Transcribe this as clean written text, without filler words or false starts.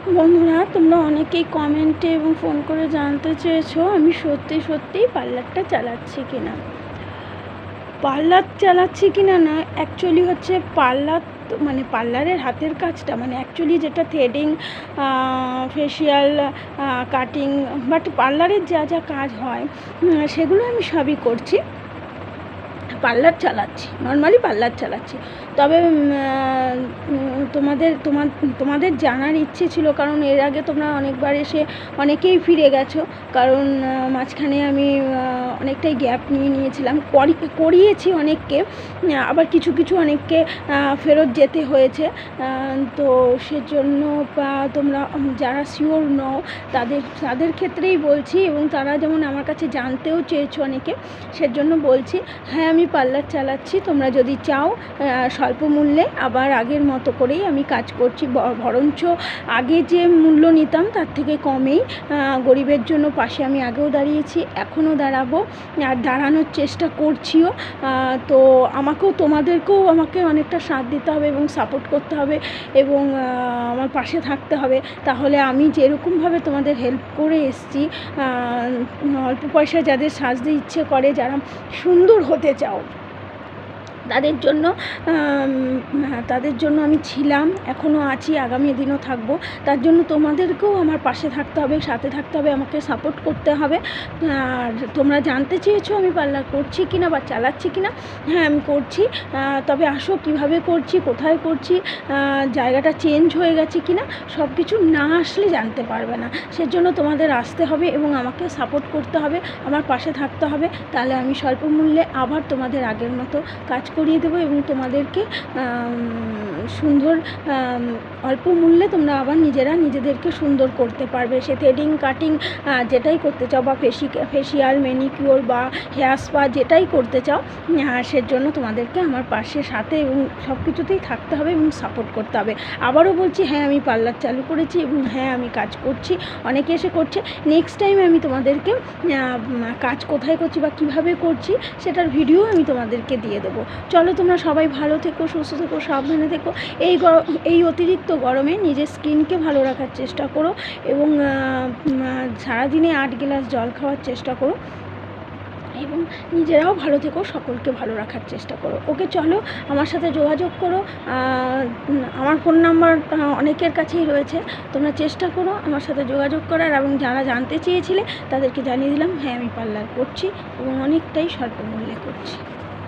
বন্ধুরা, তোমরা অনেকেই কমেন্টে এবং ফোন করে জানতে চেয়েছো আমি সত্যিই পার্লারটা চালাচ্ছি কিনা। পার্লার চালাচ্ছি কিনা না, অ্যাকচুয়ালি হচ্ছে পার্লার মানে পার্লারের হাতের কাজটা মানে অ্যাকচুয়ালি যেটা থ্রেডিং, ফেসিয়াল, কাটিং, বাট পার্লারের যা যা কাজ হয় সেগুলো আমি সবই করছি। পার্লার চালাচ্ছি, নর্মালি পার্লার চালাচ্ছি। তবে তোমাদের জানার ইচ্ছে ছিল, কারণ এর আগে তোমরা অনেকবার এসে অনেকেই ফিরে গেছো, কারণ মাঝখানে আমি অনেকটাই গ্যাপ নিয়েছিলাম, করিয়েছি অনেককে, আবার কিছু অনেককে ফেরত যেতে হয়েছে। তো সেজন্য তোমরা যারা শিওর নও তাদের ক্ষেত্রেই বলছি, এবং তারা যেমন আমার কাছে জানতেও চেয়েছো অনেকে, সেজন্য বলছি হ্যাঁ আমি পার্লার চালাচ্ছি। তোমরা যদি চাও স্বল্প মূল্যে আবার আগের মতো করেই আমি কাজ করছি, বরঞ্চ আগে যে মূল্য নিতাম তার থেকে কমেই গরিবের জন্য পাশে আমি আগেও দাঁড়িয়েছি, এখনও দাঁড়াবো, আর দাঁড়ানোর চেষ্টা করছিও। তো তোমাদেরকেও আমাকে অনেকটা সাথ দিতে হবে এবং সাপোর্ট করতে হবে এবং আমার পাশে থাকতে হবে। তাহলে আমি যেরকমভাবে তোমাদের হেল্প করে এসছি, অল্প পয়সায় যাদের সাজতে ইচ্ছে করে, যারা সুন্দর হতে চাও, তাদের জন্য আমি ছিলাম, এখনও আছি, আগামী দিনও থাকবো। তার জন্য তোমাদেরকেও আমার পাশে থাকতে হবে, সাথে থাকতে হবে, আমাকে সাপোর্ট করতে হবে। আর তোমরা জানতে চেয়েছো আমি পার্লার করছি কিনা বা চালাচ্ছি কিনা। হ্যাঁ আমি করছি, তবে আসো কীভাবে করছি, কোথায় করছি, জায়গাটা চেঞ্জ হয়ে গেছে কিনা, সব কিছু না আসলে জানতে পারবে না। সেজন্য তোমাদের আসতে হবে এবং আমাকে সাপোর্ট করতে হবে, আমার পাশে থাকতে হবে। তাহলে আমি স্বল্প মূল্যে আবার তোমাদের আগের মতো কাজ করিয়ে দেবো এবং তোমাদেরকে সুন্দর অল্প মূল্যে তোমরা আবার নিজেদেরকে সুন্দর করতে পারবে। সে থ্রেডিং, কাটিং যেটাই করতে চাও, বা ফেসিয়াল, ম্যানিকিওর বা হেয়ার স্পা যেটাই করতে চাও, সেজন্য তোমাদেরকে আমার পাশে, সাথে এবং সব কিছুতেই থাকতে হবে এবং সাপোর্ট করতে হবে। আবারও বলছি, হ্যাঁ আমি পার্লার চালু করেছি এবং হ্যাঁ আমি কাজ করছি, অনেকে এসে করছে। নেক্সট টাইম আমি তোমাদেরকে কাজ কোথায় করছি বা কীভাবে করছি সেটার ভিডিও আমি তোমাদেরকে দিয়ে দেবো। চলো তোমরা সবাই ভালো থেকো, সুস্থ থেকো, সাবধানে থেকো। এই অতিরিক্ত গরমে নিজের স্কিনকে ভালো রাখার চেষ্টা করো এবং সারাদিনে 8 গ্লাস জল খাওয়ার চেষ্টা করো এবং নিজেরাও ভালো থেকো, সকলকে ভালো রাখার চেষ্টা করো। ওকে, চলো আমার সাথে যোগাযোগ করো। আমার ফোন নাম্বার অনেকের কাছেই রয়েছে, তোমরা চেষ্টা করো আমার সাথে যোগাযোগ করার। এবং যারা জানতে চেয়েছিলে তাদেরকে জানিয়ে দিলাম হ্যাঁ আমি পার্লার করছি এবং অনেকটাই স্বল্প মূল্যে করছি।